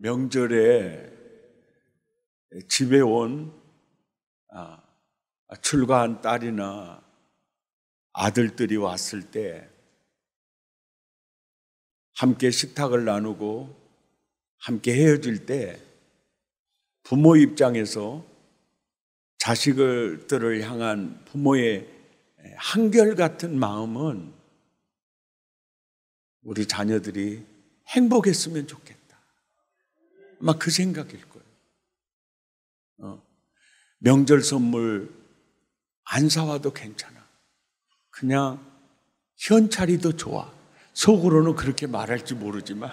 명절에 집에 온 출가한 딸이나 아들들이 왔을 때 함께 식탁을 나누고 함께 헤어질 때 부모 입장에서 자식들을 향한 부모의 한결같은 마음은 우리 자녀들이 행복했으면 좋겠다. 아마 그 생각일 거예요. 명절 선물 안 사와도 괜찮아. 그냥 현찰이 더 좋아. 속으로는 그렇게 말할지 모르지만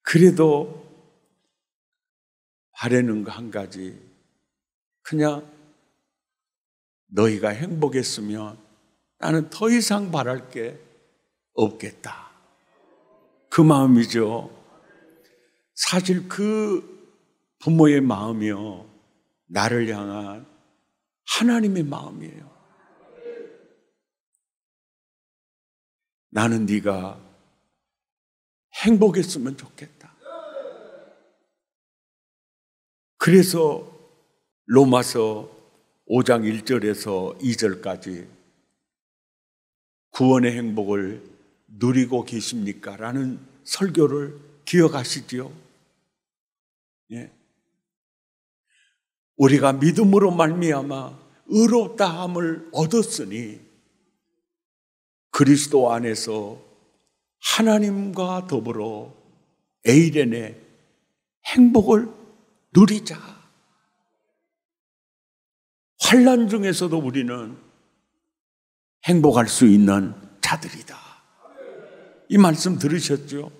그래도 바라는 거 한 가지. 그냥 너희가 행복했으면 나는 더 이상 바랄 게 없겠다. 그 마음이죠. 사실 그 부모의 마음이요, 나를 향한 하나님의 마음이에요. 나는 네가 행복했으면 좋겠다. 그래서 로마서 5장 1절에서 2절까지 구원의 행복을 누리고 계십니까? 라는 설교를 기억하시지요? 예. 우리가 믿음으로 말미암아 의롭다함을 얻었으니 그리스도 안에서 하나님과 더불어 에이렌의 행복을 누리자. 환난 중에서도 우리는 행복할 수 있는 자들이다. 이 말씀 들으셨죠?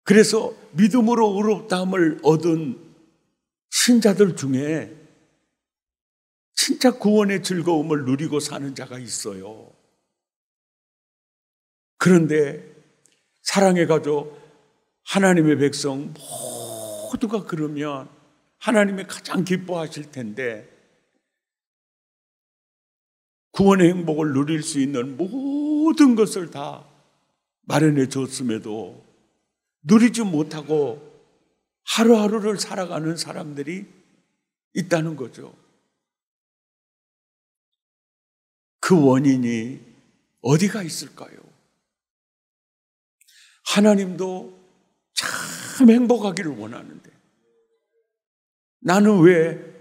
그래서 믿음으로 의롭다함을 얻은 신자들 중에 진짜 구원의 즐거움을 누리고 사는 자가 있어요. 그런데 사랑의 가족, 하나님의 백성 모두가 그러면 하나님이 가장 기뻐하실 텐데 구원의 행복을 누릴 수 있는 모든 것을 다 마련해 줬음에도 누리지 못하고 하루하루를 살아가는 사람들이 있다는 거죠. 그 원인이 어디가 있을까요? 하나님도 참 행복하기를 원하는데 나는 왜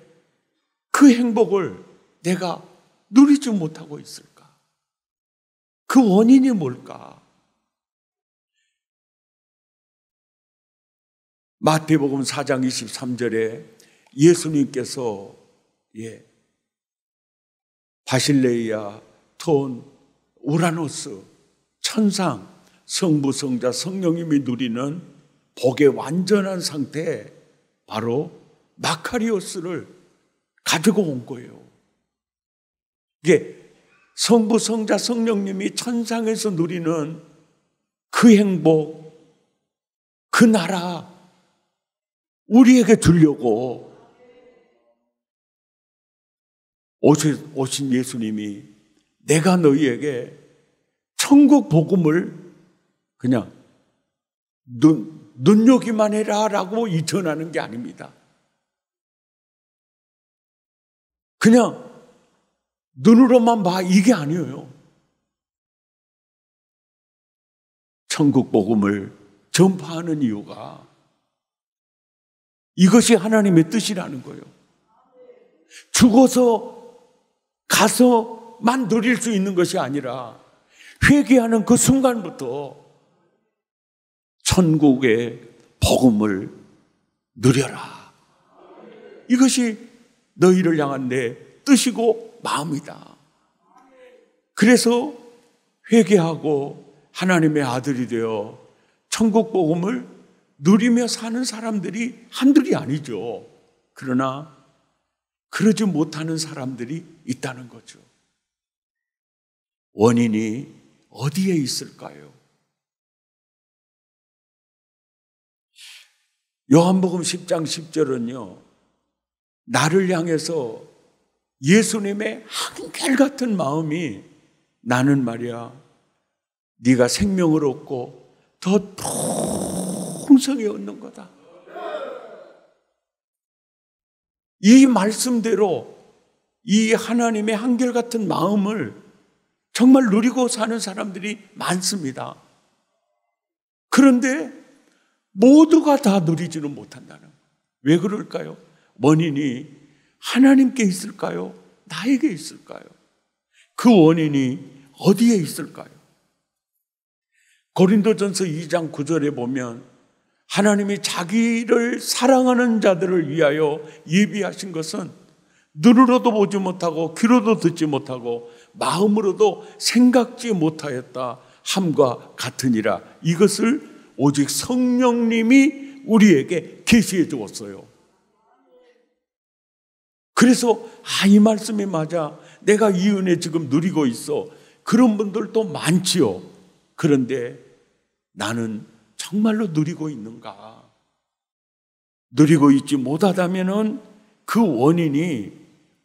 그 행복을 내가 누리지 못하고 있을까? 그 원인이 뭘까? 마태복음 4장 23절에 예수님께서 바실레이아, 톤, 우라노스, 천상, 성부, 성자, 성령님이 누리는 복의 완전한 상태에 바로 마카리오스를 가지고 온 거예요. 이게 성부, 성자, 성령님이 천상에서 누리는 그 행복, 그 나라 우리에게 주려고 오신 예수님이 내가 너희에게 천국 복음을 그냥 눈여기만 해라 라고 전하는 게 아닙니다. 그냥 눈으로만 봐 이게 아니에요. 천국 복음을 전파하는 이유가 이것이 하나님의 뜻이라는 거예요. 죽어서 가서만 누릴 수 있는 것이 아니라 회개하는 그 순간부터 천국의 복음을 누려라. 이것이 너희를 향한 내 뜻이고 마음이다. 그래서 회개하고 하나님의 아들이 되어 천국 복음을 누리며 사는 사람들이 한둘이 아니죠. 그러나 그러지 못하는 사람들이 있다는 거죠. 원인이 어디에 있을까요? 요한복음 10장 10절은요, 나를 향해서 예수님의 한결같은 마음이 나는 말이야 네가 생명을 얻고 더 풍성히 얻는 거다. 이 말씀대로 이 하나님의 한결같은 마음을 정말 누리고 사는 사람들이 많습니다. 그런데 모두가 다 누리지는 못한다는 거예요. 왜 그럴까요? 원인이 하나님께 있을까요? 나에게 있을까요? 그 원인이 어디에 있을까요? 고린도전서 2장 9절에 보면 하나님이 자기를 사랑하는 자들을 위하여 예비하신 것은 눈으로도 보지 못하고 귀로도 듣지 못하고 마음으로도 생각지 못하였다 함과 같으니라. 이것을 오직 성령님이 우리에게 계시해 주었어요. 그래서 이 말씀이 맞아. 내가 이 은혜 지금 누리고 있어. 그런 분들도 많지요. 그런데 나는 정말로 누리고 있는가? 누리고 있지 못하다면은 그 원인이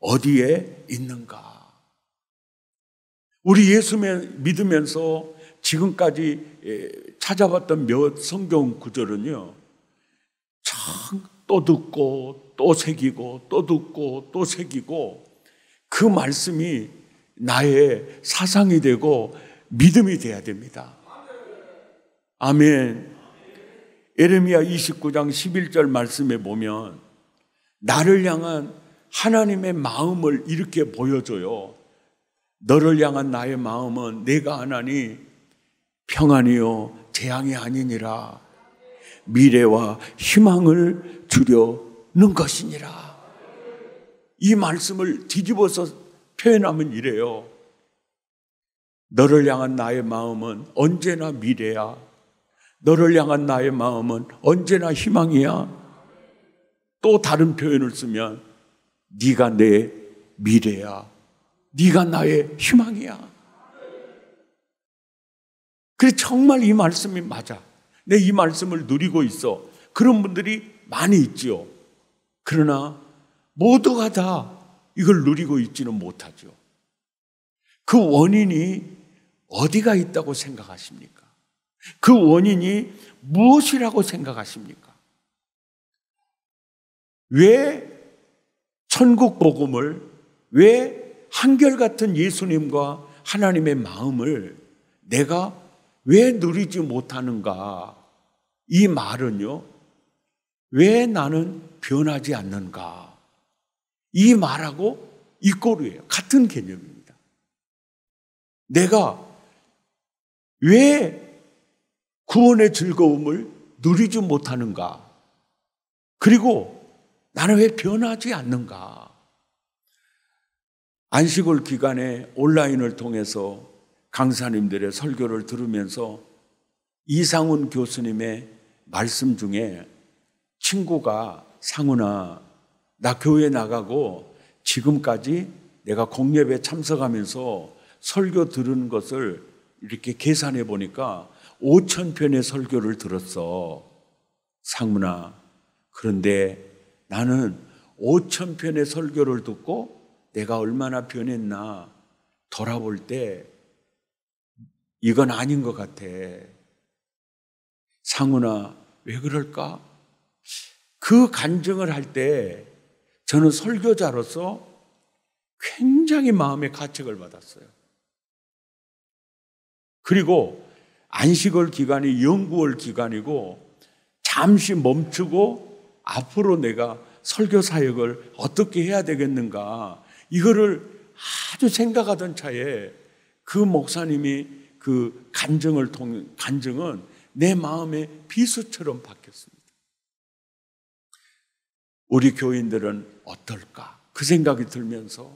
어디에 있는가? 우리 예수 믿으면서 지금까지 찾아봤던 몇 성경 구절은요, 참 또 듣고 또 새기고 또 듣고 또 새기고 그 말씀이 나의 사상이 되고 믿음이 돼야 됩니다. 아멘. 예레미야 29장 11절 말씀에 보면 나를 향한 하나님의 마음을 이렇게 보여줘요. 너를 향한 나의 마음은 내가 하나니 평안이요 재앙이 아니니라 미래와 희망을 주려는 것이니라. 이 말씀을 뒤집어서 표현하면 이래요. 너를 향한 나의 마음은 언제나 미래야. 너를 향한 나의 마음은 언제나 희망이야. 또 다른 표현을 쓰면 네가 내 미래야. 네가 나의 희망이야. 그래, 정말 이 말씀이 맞아. 내 이 말씀을 누리고 있어. 그런 분들이 많이 있지요. 그러나 모두가 다 이걸 누리고 있지는 못하죠. 그 원인이 어디가 있다고 생각하십니까? 그 원인이 무엇이라고 생각하십니까? 왜 천국 복음을, 왜 한결같은 예수님과 하나님의 마음을 내가 왜 누리지 못하는가? 이 말은요, 왜 나는 변하지 않는가? 이 말하고 이꼬르예요. 같은 개념입니다. 내가 왜 구원의 즐거움을 누리지 못하는가? 그리고 나는 왜 변하지 않는가? 안식월 기간에 온라인을 통해서 강사님들의 설교를 들으면서 이상훈 교수님의 말씀 중에 친구가 상훈아, 나 교회 나가고 지금까지 내가 공예배에 참석하면서 설교 들은 것을 이렇게 계산해 보니까 5,000편의 설교를 들었어. 상훈아, 그런데 나는 5,000편의 설교를 듣고 내가 얼마나 변했나 돌아볼 때 이건 아닌 것 같아. 상훈아, 왜 그럴까? 그 간증을 할 때 저는 설교자로서 굉장히 마음의 가책을 받았어요. 그리고 안식월 기간이 연구월 기간이고 잠시 멈추고 앞으로 내가 설교 사역을 어떻게 해야 되겠는가, 이거를 아주 생각하던 차에 그 목사님이 그 간증은 내 마음의 비수처럼 바뀌었습니다. 우리 교인들은 어떨까? 그 생각이 들면서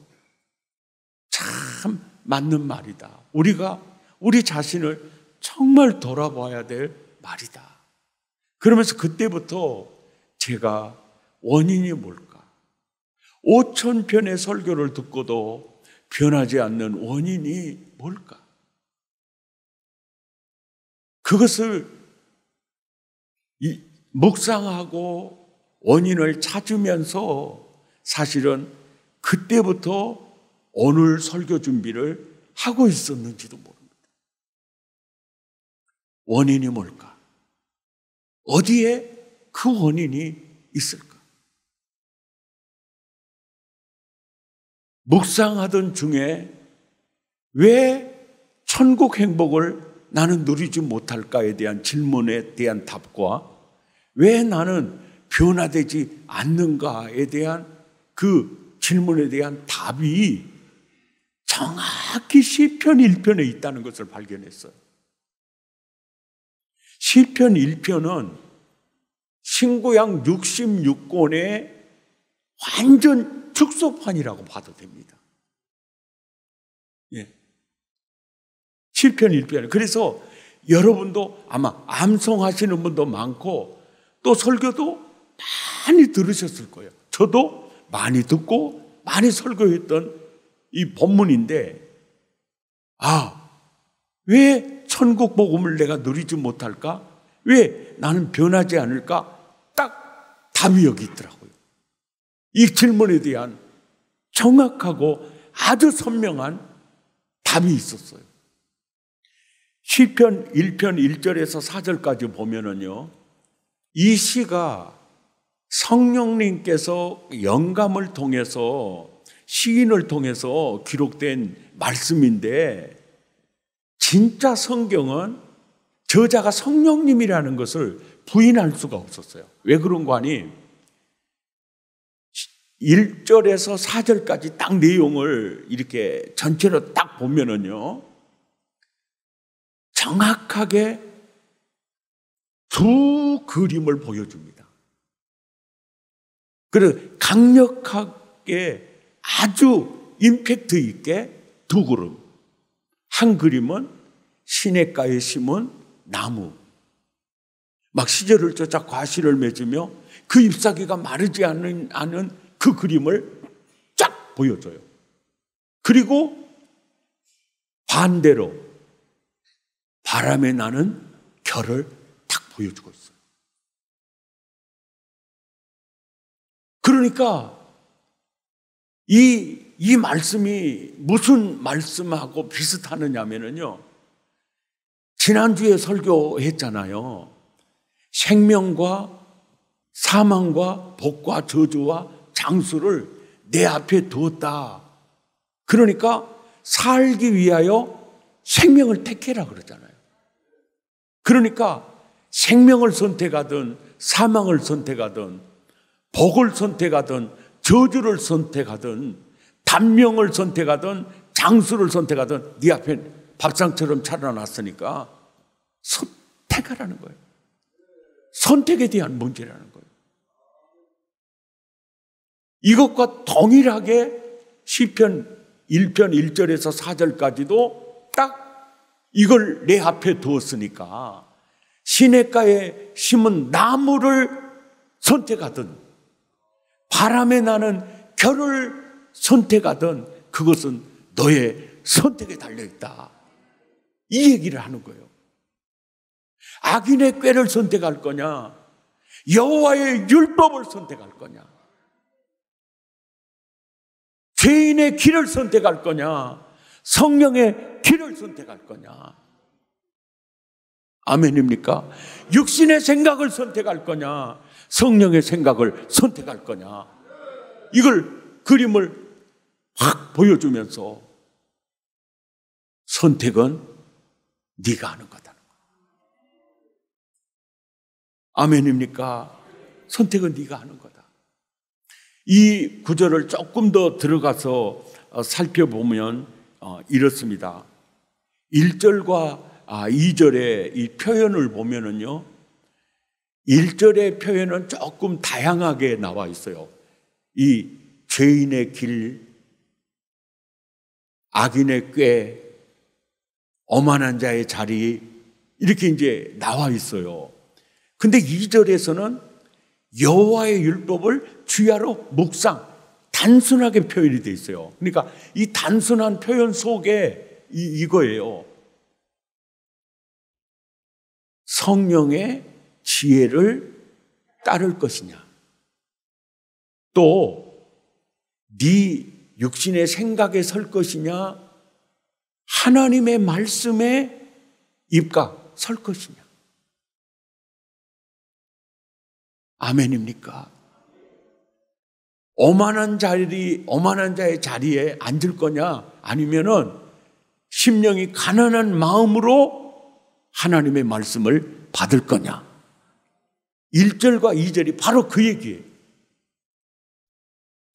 참 맞는 말이다. 우리가 우리 자신을 정말 돌아봐야 될 말이다. 그러면서 그때부터 제가 원인이 뭘까? 5,000편의 설교를 듣고도 변하지 않는 원인이 뭘까? 그것을 묵상하고 원인을 찾으면서 사실은 그때부터 오늘 설교 준비를 하고 있었는지도 모릅니다. 원인이 뭘까? 어디에 그 원인이 있을까? 묵상하던 중에 왜 천국 행복을 나는 누리지 못할까에 대한 질문에 대한 답과 왜 나는 변화되지 않는가에 대한 그 질문에 대한 답이 정확히 시편 1편에 있다는 것을 발견했어요. 시편 1편은 신구약 66권의 완전 축소판이라고 봐도 됩니다. 예. 시편 1편. 그래서 여러분도 아마 암송하시는 분도 많고 또 설교도 많이 들으셨을 거예요. 저도 많이 듣고 많이 설교했던 이 본문인데, 왜 천국 복음을 내가 누리지 못할까? 왜 나는 변하지 않을까? 딱 답이 여기 있더라고요. 이 질문에 대한 정확하고 아주 선명한 답이 있었어요. 시편 1편 1절에서 4절까지 보면은요, 이 시가 성령님께서 영감을 통해서 시인을 통해서 기록된 말씀인데, 진짜 성경은 저자가 성령님이라는 것을 부인할 수가 없었어요. 왜 그런 거 아니? 1절에서 4절까지 딱 내용을 이렇게 전체로 딱 보면은요, 정확하게 두 그림을 보여줍니다. 그래서 강력하게 아주 임팩트 있게 두 그림. 한 그림은 시냇가에 심은 나무. 막 시절을 쫓아 과실을 맺으며 그 잎사귀가 마르지 않은 그 그림을 쫙 보여줘요. 그리고 반대로 바람에 나는 결을 딱 보여주고 있어요. 그러니까 이 말씀이 무슨 말씀하고 비슷하느냐면요, 지난주에 설교했잖아요. 생명과 사망과 복과 저주와 장수를 내 앞에 두었다. 그러니까 살기 위하여 생명을 택해라 그러잖아요. 그러니까 생명을 선택하든 사망을 선택하든 복을 선택하든 저주를 선택하든 단명을 선택하든 장수를 선택하든 네 앞에 밥상처럼 차려놨으니까 선택하라는 거예요. 선택에 대한 문제라는 거예요. 이것과 동일하게 시편 1편 1절에서 4절까지도 딱 이걸 내 앞에 두었으니까 시냇가에 심은 나무를 선택하든 바람에 나는 결을 선택하든 그것은 너의 선택에 달려있다. 이 얘기를 하는 거예요. 악인의 꾀를 선택할 거냐, 여호와의 율법을 선택할 거냐, 죄인의 길을 선택할 거냐, 성령의 길을 선택할 거냐. 아멘입니까? 육신의 생각을 선택할 거냐, 성령의 생각을 선택할 거냐. 이걸 그림을 확 보여주면서 선택은 네가 하는 거다. 아멘입니까? 선택은 네가 하는 거다. 이 구절을 조금 더 들어가서 살펴보면 이렇습니다. 1절과 2절의 이 표현을 보면은요, 1절의 표현은 조금 다양하게 나와 있어요. 이 죄인의 길, 악인의 꾀, 오만한 자의 자리, 이렇게 이제 나와 있어요. 근데 2절에서는 여호와의 율법을 주야로 묵상, 단순하게 표현이 되어 있어요. 그러니까 이 단순한 표현 속에 이거예요. 성령의 지혜를 따를 것이냐, 또 네 육신의 생각에 설 것이냐, 하나님의 말씀에 입각 설 것이냐. 아멘입니까? 오만한 자의 자리에 앉을 거냐? 아니면은 심령이 가난한 마음으로 하나님의 말씀을 받을 거냐? 1절과 2절이 바로 그 얘기예요.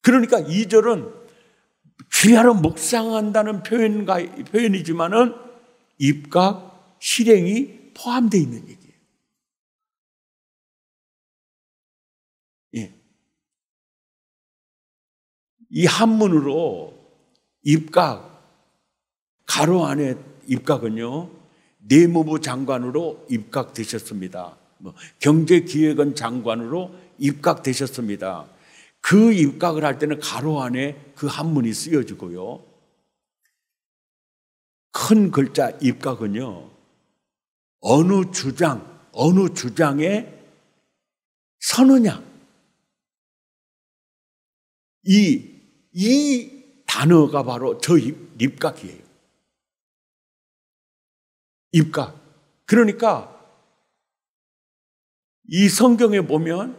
그러니까 2절은 주야로 묵상한다는 표현이지만은 입각, 실행이 포함되어 있는 얘기예요. 예. 이 한문으로 입각, 가로 안에 입각은요, 내무부 장관으로 입각되셨습니다. 경제기획원 장관으로 입각되셨습니다. 그 입각을 할 때는 가로 안에 그 한문이 쓰여지고요. 큰 글자 입각은요, 어느 주장에 서느냐. 이 단어가 바로 저 입각이에요. 입각. 그러니까 이 성경에 보면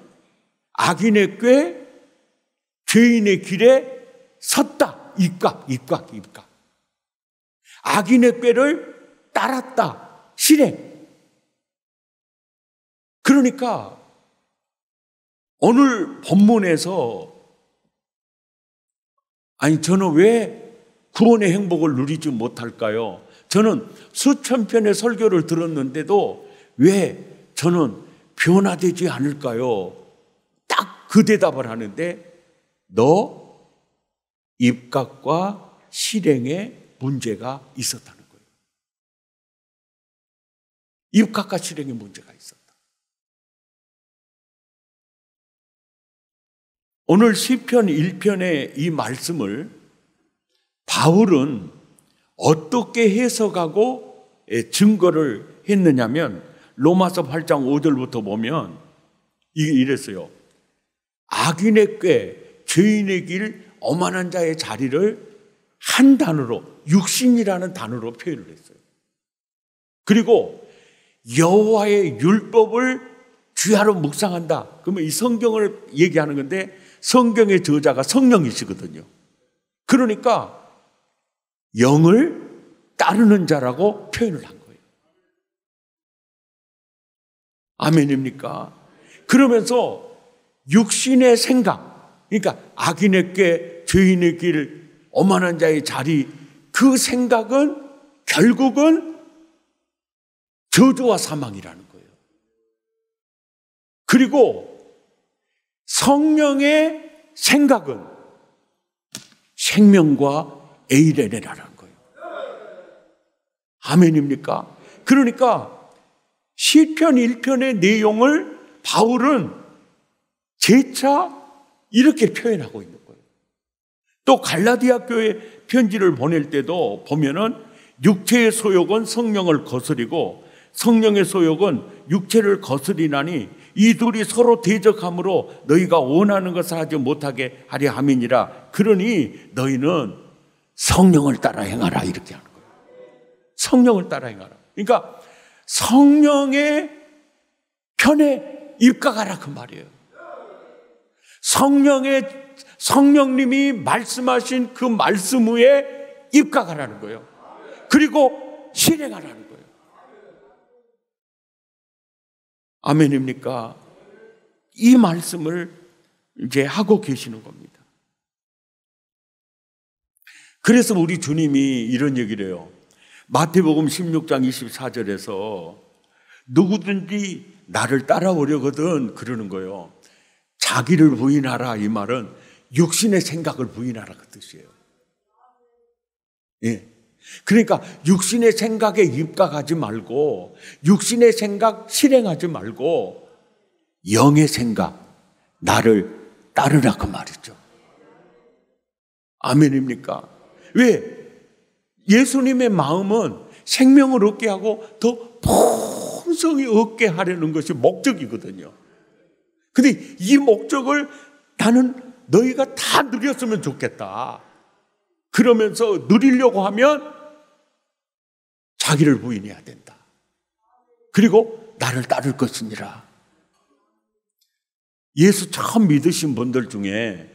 악인의 꾀, 죄인의 길에 섰다. 입각. 악인의 꾀를 따랐다. 실행. 그러니까 오늘 본문에서 저는 왜 구원의 행복을 누리지 못할까요? 저는 수천 편의 설교를 들었는데도 왜 저는 변화되지 않을까요? 딱 그 대답을 하는데, 너 입각과 실행에 문제가 있었다는 거예요. 입각과 실행에 문제가 있었다. 오늘 시편 1편의 이 말씀을 바울은 어떻게 해석하고 증거를 했느냐면, 로마서 8장 5절부터 보면 이랬어요. 악인의 꾀, 죄인의 길, 오만한 자의 자리를 한 단어로, 육신이라는 단어로 표현을 했어요. 그리고 여호와의 율법을 주야로 묵상한다. 그러면 이 성경을 얘기하는 건데, 성경의 저자가 성령이시거든요. 그러니까 영을 따르는 자라고 표현을 한 거예요. 아멘입니까? 그러면서 육신의 생각, 그러니까 악인의 꾀, 죄인의 길, 오만한 자의 자리, 그 생각은 결국은 저주와 사망이라는 거예요. 그리고 성령의 생각은 생명과 에이레네라는 거예요. 아멘입니까? 그러니까 시편 1편의 내용을 바울은 재차 이렇게 표현하고 있는 거예요. 또 갈라디아 교회 편지를 보낼 때도 보면은 육체의 소욕은 성령을 거스리고 성령의 소욕은 육체를 거스리나니 이 둘이 서로 대적함으로 너희가 원하는 것을 하지 못하게 하려 함이니라. 그러니 너희는 성령을 따라 행하라, 이렇게 하는 거예요. 성령을 따라 행하라. 그러니까 성령의 편에 입각하라, 그 말이에요. 성령님이 말씀하신 그 말씀 위에 입각하라는 거예요. 그리고 실행하라는 거예요. 아멘입니까? 이 말씀을 이제 하고 계시는 겁니다. 그래서 우리 주님이 이런 얘기를 해요. 마태복음 16장 24절에서 누구든지 나를 따라오려거든 그러는 거예요. 자기를 부인하라, 이 말은 육신의 생각을 부인하라, 그 뜻이에요. 예. 그러니까 육신의 생각에 입각하지 말고, 육신의 생각 실행하지 말고 영의 생각, 나를 따르라, 그 말이죠. 아멘입니까? 왜? 예수님의 마음은 생명을 얻게 하고 더 풍성히 얻게 하려는 것이 목적이거든요. 근데 이 목적을 나는 너희가 다 누렸으면 좋겠다. 그러면서 누리려고 하면 자기를 부인해야 된다. 그리고 나를 따를 것이니라. 예수 처음 믿으신 분들 중에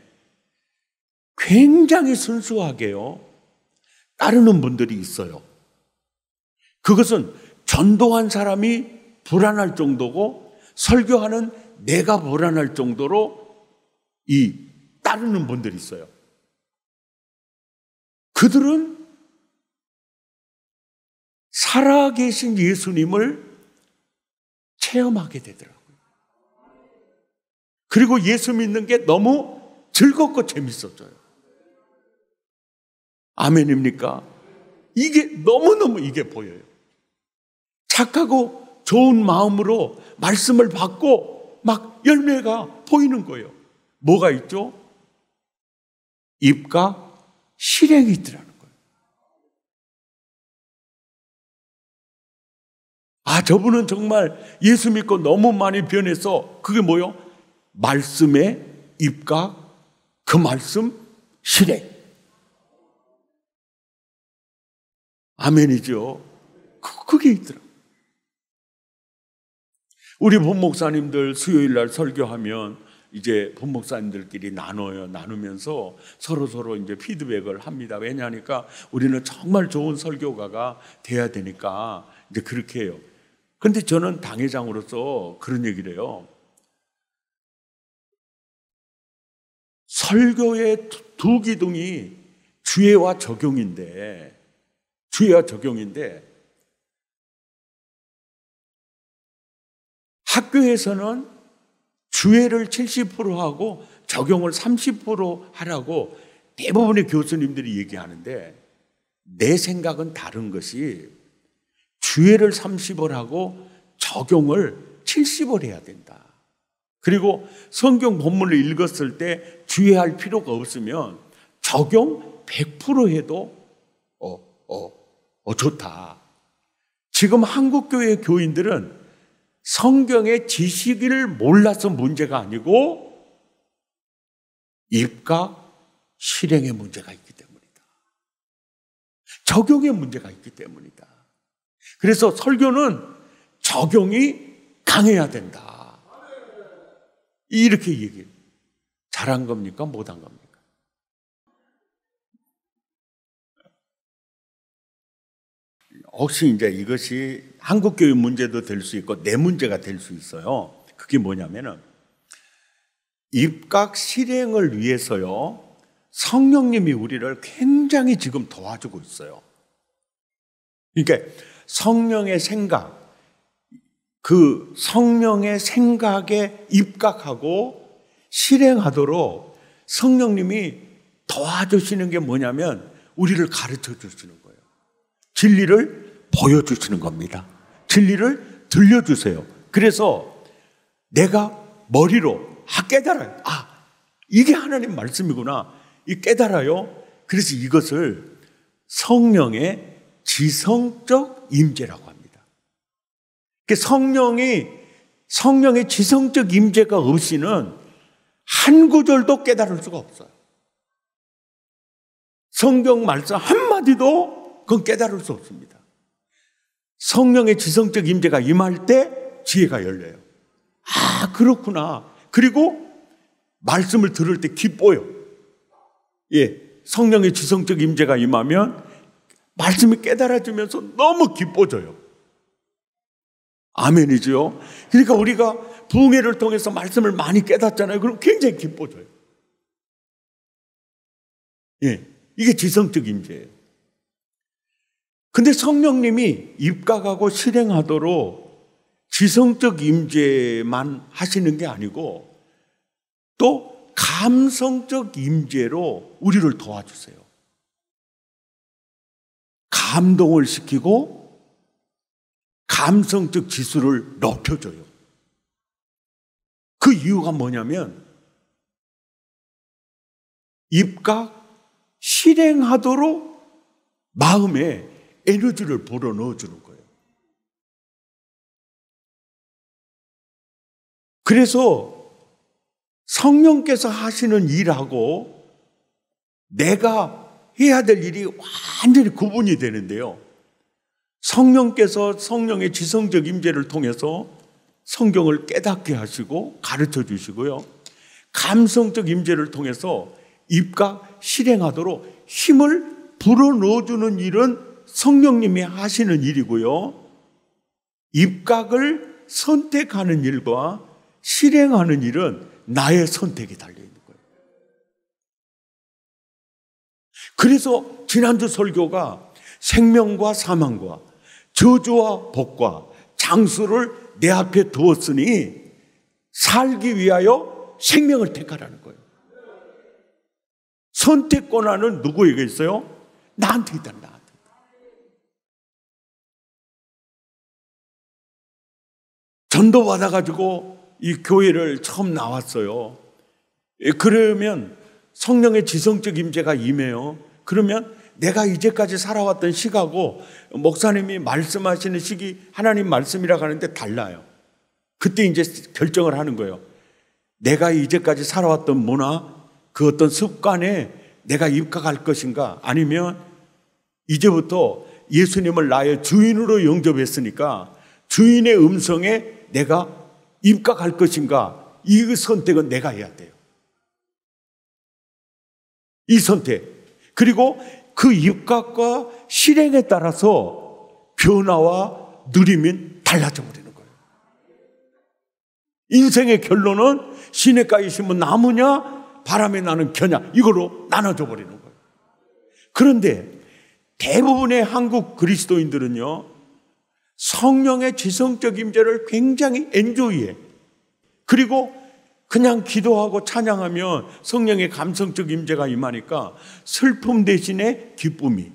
굉장히 순수하게요, 따르는 분들이 있어요. 그것은 전도한 사람이 불안할 정도고 설교하는 내가 불안할 정도로 따르는 분들이 있어요. 그들은 살아계신 예수님을 체험하게 되더라고요. 그리고 예수 믿는 게 너무 즐겁고 재밌어져요. 아멘입니까? 이게 너무너무 이게 보여요. 착하고 좋은 마음으로 말씀을 받고 막 열매가 보이는 거예요. 뭐가 있죠? 입과 실행이 있더라는 거예요. 저분은 정말 예수 믿고 너무 많이 변해서 그게 뭐요? 말씀의 입과 그 말씀 실행. 아멘이죠. 그게 있더라고요. 우리 본목사님들 수요일 날 설교하면 이제 본목사님들끼리 나누면서 서로 이제 피드백을 합니다. 왜냐하니까 우리는 정말 좋은 설교가가 돼야 되니까 이제 그렇게 해요. 그런데 저는 당회장으로서 그런 얘기를 해요. 설교의 두 기둥이 주예와 적용인데 학교에서는 주예를 70% 하고 적용을 30% 하라고 대부분의 교수님들이 얘기하는데, 내 생각은 다른 것이 주예를 30을 하고 적용을 70을 해야 된다. 그리고 성경 본문을 읽었을 때 주의할 필요가 없으면 적용 100% 해도 좋다. 지금 한국교회 교인들은 성경의 지식을 몰라서 문제가 아니고 입과 실행의 문제가 있기 때문이다. 적용의 문제가 있기 때문이다. 그래서 설교는 적용이 강해야 된다. 이렇게 얘기해요. 잘한 겁니까? 못한 겁니까? 혹시 이제 이것이 한국교회 문제도 될 수 있고 내 문제가 될 수 있어요. 그게 뭐냐면은 입각 실행을 위해서요, 성령님이 우리를 굉장히 지금 도와주고 있어요. 그러니까 성령의 생각, 그 성령의 생각에 입각하고 실행하도록 성령님이 도와주시는 게 뭐냐면 우리를 가르쳐 주시는 거예요. 진리를 보여주시는 겁니다. 진리를 들려주세요. 그래서 내가 머리로 깨달아요. 이게 하나님 말씀이구나. 이 깨달아요. 그래서 이것을 성령의 지성적 임재라고 합니다. 성령의 지성적 임재가 없이는 한 구절도 깨달을 수가 없어요. 성경 말씀 한마디도 그건 깨달을 수 없습니다. 성령의 지성적 임재가 임할 때 지혜가 열려요. 그렇구나. 그리고 말씀을 들을 때 기뻐요. 성령의 지성적 임재가 임하면 말씀이 깨달아지면서 너무 기뻐져요. 아멘이죠. 그러니까 우리가 부흥회를 통해서 말씀을 많이 깨닫잖아요. 그럼 굉장히 기뻐져요. 이게 지성적 임재예요. 근데 성령님이 입각하고 실행하도록 지성적 임재만 하시는 게 아니고 또 감성적 임재로 우리를 도와주세요. 감동을 시키고 감성적 지수를 높여줘요. 그 이유가 뭐냐면 입각 실행하도록 마음에 에너지를 불어넣어주는 거예요. 그래서 성령께서 하시는 일하고 내가 해야 될 일이 완전히 구분이 되는데요. 성령께서 성령의 지성적 임재를 통해서 성경을 깨닫게 하시고 가르쳐 주시고요. 감성적 임재를 통해서 입각 실행하도록 힘을 불어넣어주는 일은 성령님이 하시는 일이고요. 입각을 선택하는 일과 실행하는 일은 나의 선택이 달려있는 거예요. 그래서 지난주 설교가 생명과 사망과 저주와 복과 장수를 내 앞에 두었으니 살기 위하여 생명을 택하라는 거예요. 선택 권한은 누구에게 있어요? 나한테 있다, 나한테. 전도 받아가지고 이 교회를 처음 나왔어요. 그러면 성령의 지성적 임재가 임해요. 그러면 내가 이제까지 살아왔던 시하고 목사님이 말씀하시는 시기 하나님 말씀이라고 하는데 달라요. 그때 이제 결정을 하는 거예요. 내가 이제까지 살아왔던 문화, 그 어떤 습관에 내가 입각할 것인가, 아니면 이제부터 예수님을 나의 주인으로 영접했으니까 주인의 음성에 내가 입각할 것인가, 이 선택은 내가 해야 돼요. 이 선택. 그리고 그 입각과 실행에 따라서 변화와 누림이 달라져 버리는 거예요. 인생의 결론은 시냇가에 심은 나무냐 바람에 나는 겨냐, 이걸로 나눠져 버리는 거예요. 그런데 대부분의 한국 그리스도인들은요, 성령의 지성적 임재를 굉장히 엔조이해. 그리고 그냥 기도하고 찬양하면 성령의 감성적 임재가 임하니까 슬픔 대신에 기쁨이,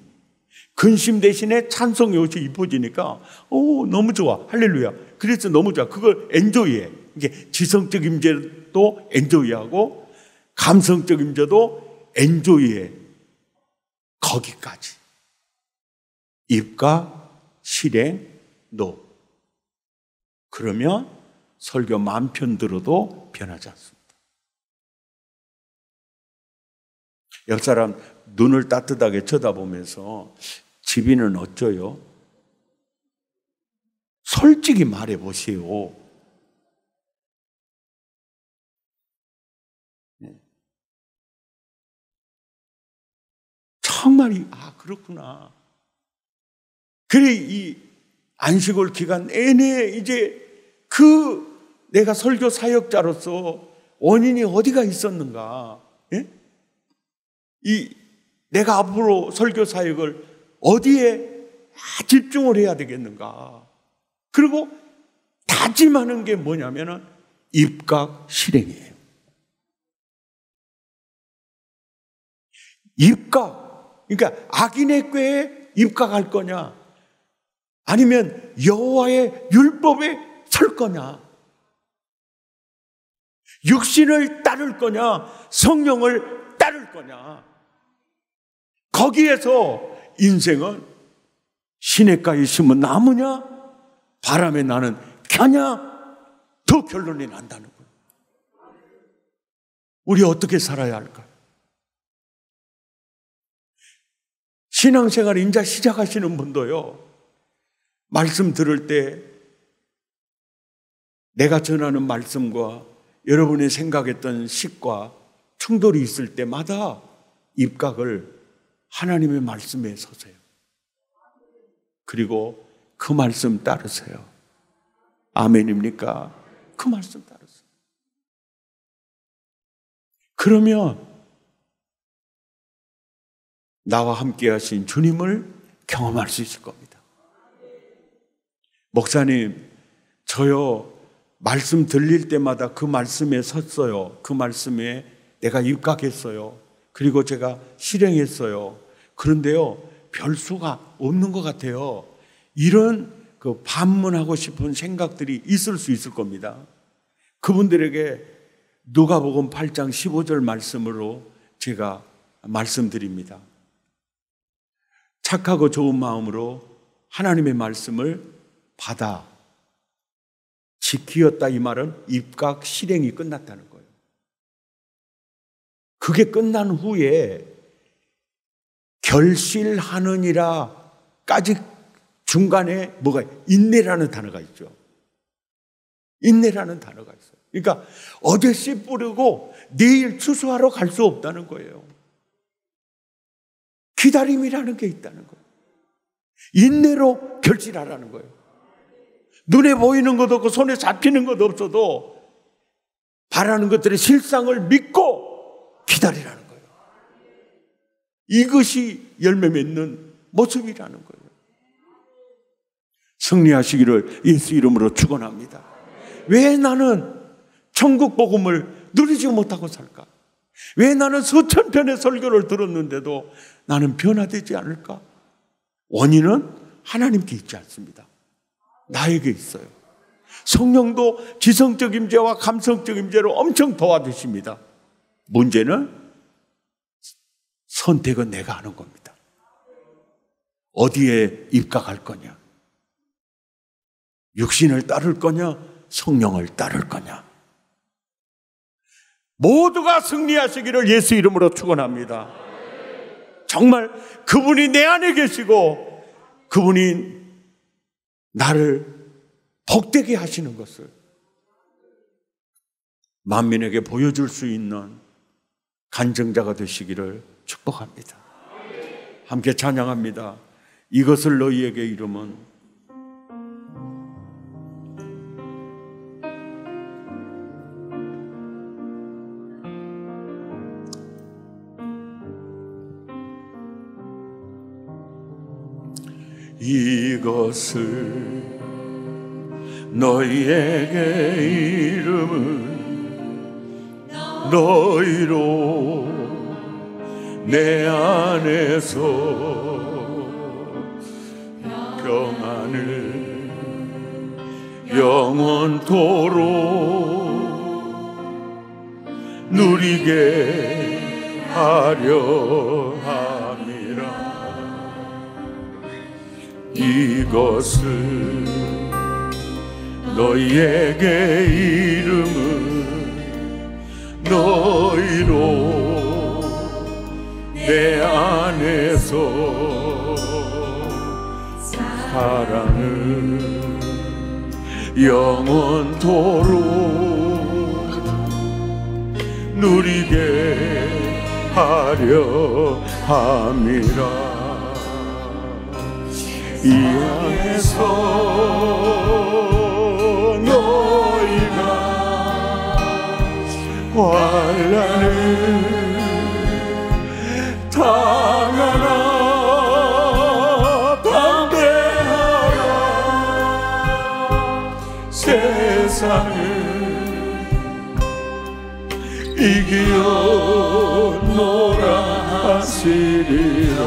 근심 대신에 찬송의 옷이 입어지니까 너무 좋아, 할렐루야. 그래서 너무 좋아. 그걸 엔조이해. 이게 지성적 임재도 엔조이하고 감성적 임재도 엔조이해. 거기까지. 입각, 실행, 노. 그러면 설교 만 편 들어도 변하지 않습니다. 옆 사람 눈을 따뜻하게 쳐다보면서 집이는 어쩌요? 솔직히 말해 보세요. 정말 그렇구나. 그래, 이 안식월 기간 내내 이제 내가 설교 사역자로서 원인이 어디가 있었는가? 예? 내가 앞으로 설교 사역을 어디에 집중을 해야 되겠는가? 그리고 다짐하는 게 뭐냐면은 입각 실행이에요. 입각. 그러니까 악인의 꾀에 입각할 거냐? 아니면 여호와의 율법에 설 거냐? 육신을 따를 거냐? 성령을 따를 거냐? 거기에서 인생은 시냇가에 심은 나무냐? 바람에 나는 겨냐? 더 결론이 난다는 거예요. 우리 어떻게 살아야 할까요? 신앙생활 인자 시작하시는 분도요, 말씀 들을 때 내가 전하는 말씀과 여러분이 생각했던 식과 충돌이 있을 때마다 입각을 하나님의 말씀에 서세요. 그리고 그 말씀 따르세요. 아멘입니까? 그 말씀 따르세요. 그러면 나와 함께 하신 주님을 경험할 수 있을 겁니다. 목사님, 저요 말씀 들릴 때마다 그 말씀에 섰어요. 그 말씀에 내가 입각했어요. 그리고 제가 실행했어요. 그런데요, 별 수가 없는 것 같아요. 이런 반문하고 싶은 생각들이 있을 수 있을 겁니다. 그분들에게 누가복음 8장 15절 말씀으로 제가 말씀드립니다. 착하고 좋은 마음으로 하나님의 말씀을 받아 지키었다, 이 말은 입각 실행이 끝났다는 거예요. 그게 끝난 후에 결실하느니라까지 중간에 뭐가 인내라는 단어가 있죠. 인내라는 단어가 있어요. 그러니까 어제 씨 뿌리고 내일 추수하러 갈 수 없다는 거예요. 기다림이라는 게 있다는 거예요. 인내로 결실하라는 거예요. 눈에 보이는 것도 없고 손에 잡히는 것도 없어도 바라는 것들의 실상을 믿고 기다리라는 거예요. 이것이 열매 맺는 모습이라는 거예요. 승리하시기를 예수 이름으로 축원합니다. 왜 나는 천국 복음을 누리지 못하고 살까? 왜 나는 수천 편의 설교를 들었는데도 나는 변화되지 않을까? 원인은 하나님께 있지 않습니다. 나에게 있어요. 성령도 지성적 임재와 감성적 임재로 엄청 도와주십니다. 문제는 선택은 내가 하는 겁니다. 어디에 입각할 거냐? 육신을 따를 거냐? 성령을 따를 거냐? 모두가 승리하시기를 예수 이름으로 축원합니다. 정말 그분이 내 안에 계시고 그분이 나를 복되게 하시는 것을 만민에게 보여줄 수 있는 간증자가 되시기를 축복합니다. 함께 찬양합니다. 이것을 너희에게 이름은 이것을 너희에게 이름은 너희로 내 안에서 평안을 영원토록 누리게 하려 함이라. 이것을 너희에게 이름은 너희로 내 안에서 사랑을 영원토록 누리게 하려 함이라. 이 안에서 너희가 환난을 당하나 담대하라. 세상을 이기었노라 하시리라.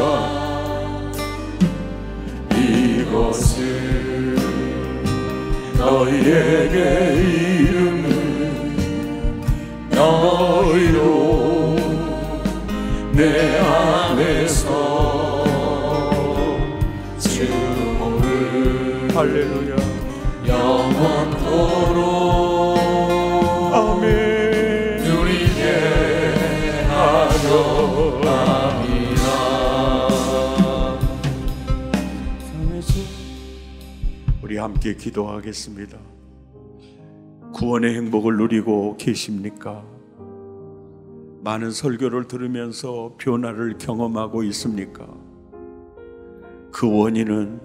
이것을 너희에게 이름은 너희로 내 안에서 주를 할렐루야 영원토록 아멘 누리게 하려 함이라. 우리 함께 기도하겠습니다. 구원의 행복을 누리고 계십니까? 많은 설교를 들으면서 변화를 경험하고 있습니까? 그 원인은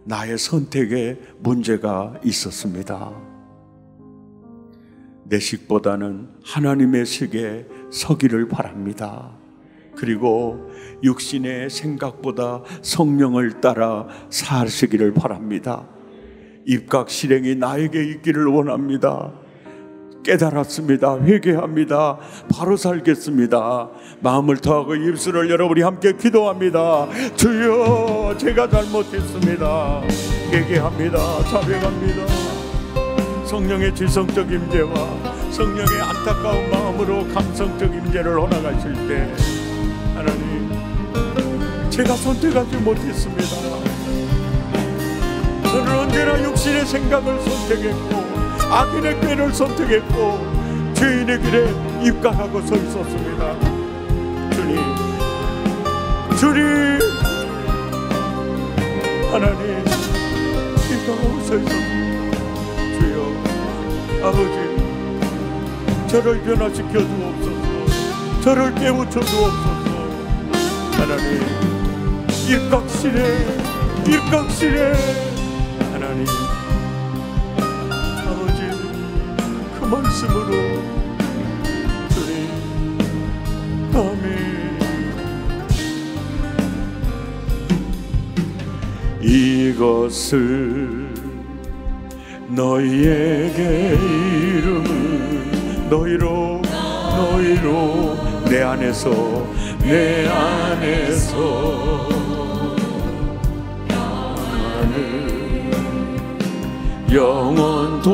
나의 선택에 문제가 있었습니다. 내 식보다는 하나님의 식에 서기를 바랍니다. 그리고 육신의 생각보다 성령을 따라 사시기를 바랍니다. 입각 실행이 나에게 있기를 원합니다. 깨달았습니다. 회개합니다. 바로 살겠습니다. 마음을 더하고 입술을 열어 우리 함께 기도합니다. 주여, 제가 잘못했습니다. 회개합니다. 자백합니다. 성령의 지성적 임재와 성령의 안타까운 마음으로 감성적 임재를 허락하실 때 하나님, 제가 선택하지 못했습니다. 저는 언제나 육신의 생각을 선택했고 악인의 꾀를 선택했고 죄인의 길에 입각하고 서 있었습니다. 주님 하나님, 입각하고 서 있었습니다. 주여 아버지, 저를 변화시켜 주옵소서. 저를 깨우쳐 주옵소서. 하나님, 일각시래 하나님, 아버지, 그 말씀으로 주님, 아멘. 이것을 너희에게 이름은 너희로 내 안에서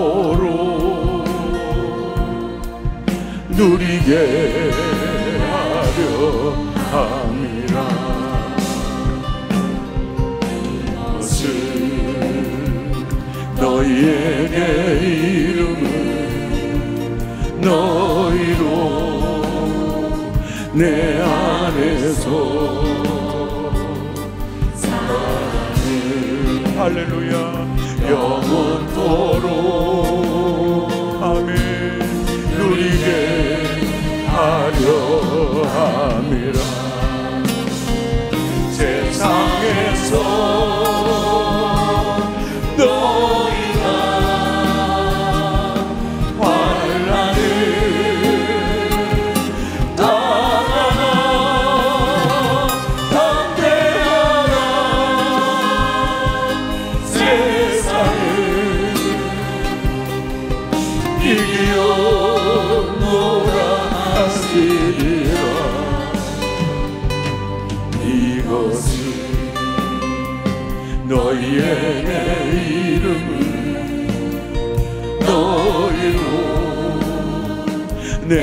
영원토록 누리게 하려 함이라. 이것을 너희에게 이름은 너희로 내 안에서 사랑을 할렐루야 영원토록 아멘 누리게 하려 함이라. 세상에서 너희가 환난을 당하나 담대하라. 세상을 이기어노라 하시리라. 이것을 너희에게 이름은 너희로 내